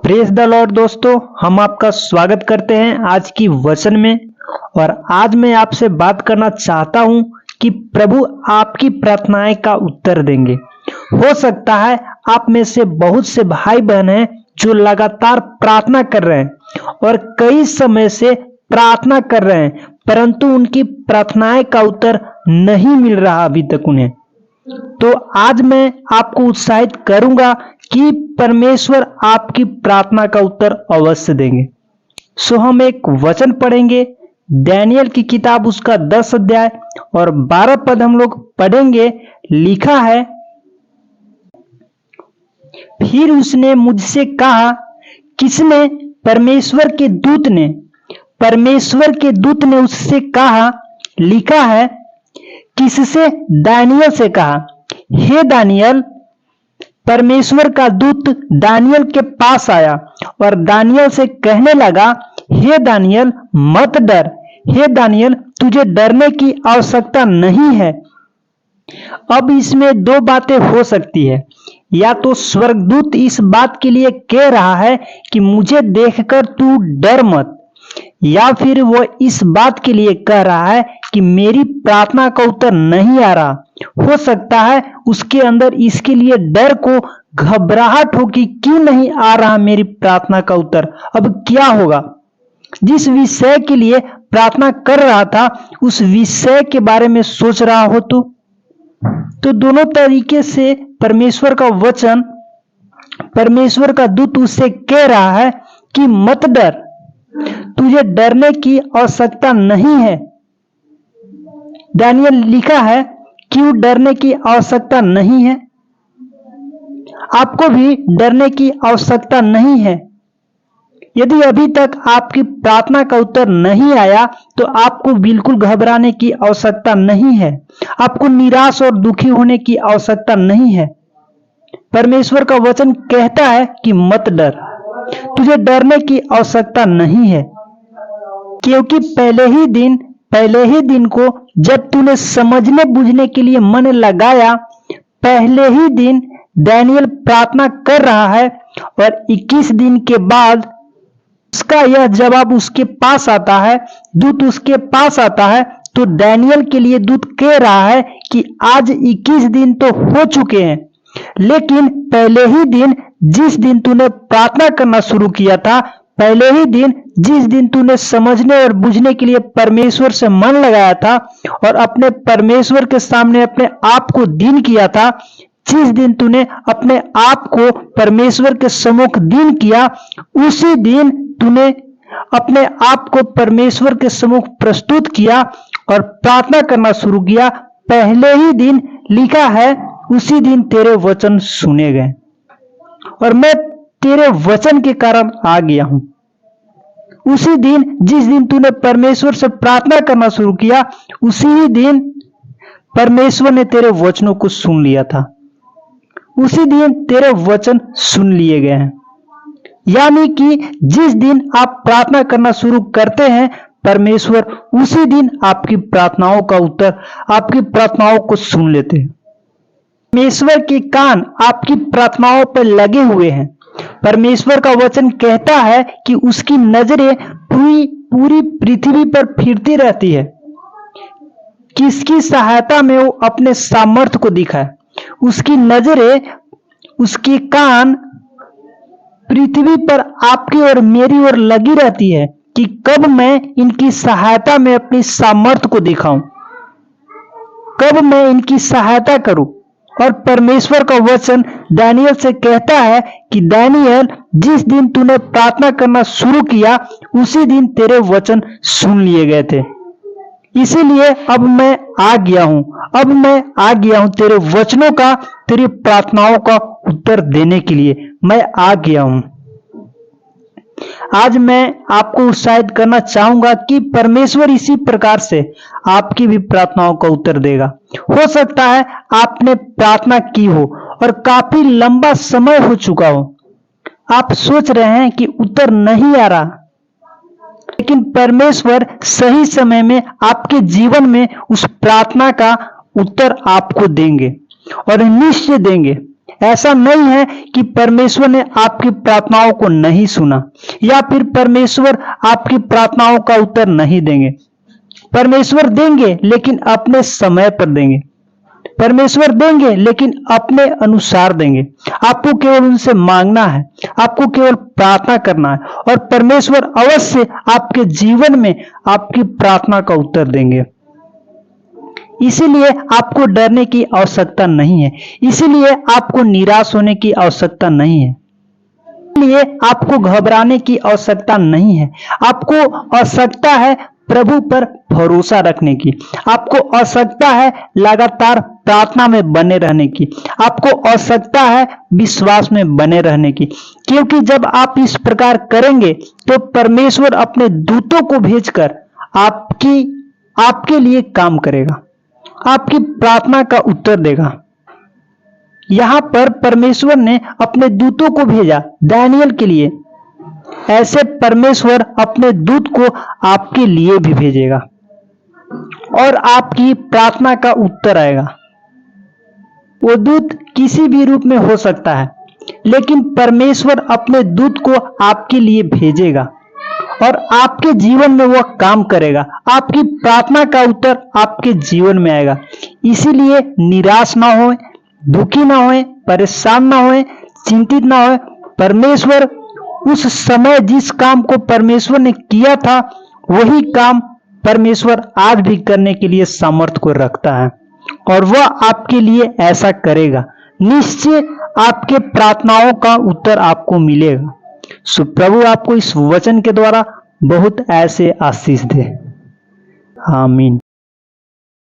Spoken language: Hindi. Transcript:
प्रेज द लॉर्ड दोस्तों, हम आपका स्वागत करते हैं आज की वचन में। और आज मैं आपसे बात करना चाहता हूं कि प्रभु आपकी प्रार्थनाएं का उत्तर देंगे। हो सकता है आप में से बहुत से भाई बहन हैं जो लगातार प्रार्थना कर रहे हैं और कई समय से प्रार्थना कर रहे हैं, परंतु उनकी प्रार्थनाएं का उत्तर नहीं मिल रहा अभी तक उन्हें। तो आज मैं आपको उत्साहित करूंगा कि परमेश्वर आपकी प्रार्थना का उत्तर अवश्य देंगे। सो हम एक वचन पढ़ेंगे, दानियेल की किताब उसका 10 अध्याय और 12 पद हम लोग पढ़ेंगे। लिखा है, फिर उसने मुझसे कहा, किसने? परमेश्वर के दूत ने उससे कहा। लिखा है, किससे? दानियेल से कहा, हे दानियेल। परमेश्वर का दूत दानियेल के पास आया और दानियेल से कहने लगा, हे दानियेल मत डर। हे दानियेल, तुझे डरने की आवश्यकता नहीं है। अब इसमें दो बातें हो सकती है। या तो स्वर्गदूत इस बात के लिए कह रहा है कि मुझे देखकर तू डर मत, या फिर वो इस बात के लिए कह रहा है कि मेरी प्रार्थना का उत्तर नहीं आ रहा। हो सकता है उसके अंदर इसके लिए डर को घबराहट हो कि क्यों नहीं आ रहा मेरी प्रार्थना का उत्तर, अब क्या होगा। जिस विषय के लिए प्रार्थना कर रहा था उस विषय के बारे में सोच रहा हो तो दोनों तरीके से परमेश्वर का वचन, परमेश्वर का दूत उससे कह रहा है कि मत डर, तुझे डरने की आवश्यकता नहीं है। दानियेल लिखा है, क्यों डरने की आवश्यकता नहीं है? आपको भी डरने की आवश्यकता नहीं है। यदि अभी तक आपकी प्रार्थना का उत्तर नहीं आया तो आपको बिल्कुल घबराने की आवश्यकता नहीं है। आपको निराश और दुखी होने की आवश्यकता नहीं है। परमेश्वर का वचन कहता है कि मत डर, तुझे डरने की आवश्यकता नहीं है, क्योंकि पहले ही दिन को जब तूने समझने बुझने के लिए मन लगाया, पहले ही दिन दानियेल प्रार्थना कर रहा है और 21 दिन के बाद उसका यह जवाब उसके पास आता है, दूत उसके पास आता है। तो दानियेल के लिए दूत कह रहा है कि आज 21 दिन तो हो चुके हैं, लेकिन पहले ही दिन जिस दिन तूने प्रार्थना करना शुरू किया था, पहले ही दिन जिस दिन तूने समझने और बुझने के लिए परमेश्वर से मन लगाया था और अपने परमेश्वर के सामने अपने आप को दीन किया था, जिस दिन तूने अपने आप को परमेश्वर के सम्मुख दीन किया, उसी दिन तूने अपने आप को परमेश्वर के सम्मुख प्रस्तुत किया और प्रार्थना करना शुरू किया। पहले ही दिन लिखा है, उसी दिन तेरे वचन सुने गए और मैं तेरे वचन के कारण आ गया हूं। उसी दिन जिस दिन तूने परमेश्वर से प्रार्थना करना शुरू किया, उसी ही दिन परमेश्वर ने तेरे वचनों को सुन लिया था। उसी दिन तेरे वचन सुन लिए गए हैं। यानी कि जिस दिन आप प्रार्थना करना शुरू करते हैं, परमेश्वर उसी दिन आपकी प्रार्थनाओं का उत्तर, आपकी प्रार्थनाओं को सुन लेते हैं। परमेश्वर के कान आपकी प्रार्थनाओं पर लगे हुए हैं। परमेश्वर का वचन कहता है कि उसकी नजरें पूरी पृथ्वी पर फिरती रहती है। किसकी सहायता में वो अपने सामर्थ्य को दिखाए। उसकी नजरें, उसके कान पृथ्वी पर आपकी और मेरी ओर लगी रहती है कि कब मैं इनकी सहायता में अपनी सामर्थ्य को दिखाऊं, कब मैं इनकी सहायता करूं। और परमेश्वर का वचन दानियेल से कहता है कि दानियेल, जिस दिन तूने प्रार्थना करना शुरू किया, उसी दिन तेरे वचन सुन लिए गए थे। इसीलिए अब मैं आ गया हूं तेरे वचनों का, तेरी प्रार्थनाओं का उत्तर देने के लिए मैं आ गया हूं। आज मैं आपको उत्साहित करना चाहूंगा कि परमेश्वर इसी प्रकार से आपकी भी प्रार्थनाओं का उत्तर देगा। हो सकता है आपने प्रार्थना की हो और काफी लंबा समय हो चुका हो, आप सोच रहे हैं कि उत्तर नहीं आ रहा, लेकिन परमेश्वर सही समय में आपके जीवन में उस प्रार्थना का उत्तर आपको देंगे और निश्चय देंगे। ऐसा नहीं है कि परमेश्वर ने आपकी प्रार्थनाओं को नहीं सुना या फिर परमेश्वर आपकी प्रार्थनाओं का उत्तर नहीं देंगे। परमेश्वर देंगे, लेकिन अपने समय पर देंगे। परमेश्वर देंगे, लेकिन अपने अनुसार देंगे। आपको केवल उनसे मांगना है, आपको केवल प्रार्थना करना है, और परमेश्वर अवश्य आपके जीवन में आपकी प्रार्थना का उत्तर देंगे। इसीलिए आपको डरने की आवश्यकता नहीं है, इसीलिए आपको निराश होने की आवश्यकता नहीं है, इसलिए आपको घबराने की आवश्यकता नहीं है। आपको आवश्यकता है प्रभु पर भरोसा रखने की, आपको आवश्यकता है लगातार प्रार्थना में बने रहने की, आपको आवश्यकता है विश्वास में बने रहने की, क्योंकि जब आप इस प्रकार करेंगे तो परमेश्वर अपने दूतों को भेजकर आपके लिए काम करेगा, आपकी प्रार्थना का उत्तर देगा। यहां पर परमेश्वर ने अपने दूतों को भेजा दानियल के लिए, ऐसे परमेश्वर अपने दूत को आपके लिए भी भेजेगा और आपकी प्रार्थना का उत्तर आएगा। वो दूत किसी भी रूप में हो सकता है, लेकिन परमेश्वर अपने दूत को आपके लिए भेजेगा और आपके जीवन में वह काम करेगा। आपकी प्रार्थना का उत्तर आपके जीवन में आएगा। इसीलिए निराश ना हो, दुखी ना होए, परेशान ना होए, चिंतित ना होए। परमेश्वर उस समय जिस काम को परमेश्वर ने किया था, वही काम परमेश्वर आज भी करने के लिए सामर्थ्य को रखता है और वह आपके लिए ऐसा करेगा। निश्चय आपके प्रार्थनाओं का उत्तर आपको मिलेगा। सो प्रभु आपको इस वचन के द्वारा बहुत ऐसे आशीष दे। आमीन।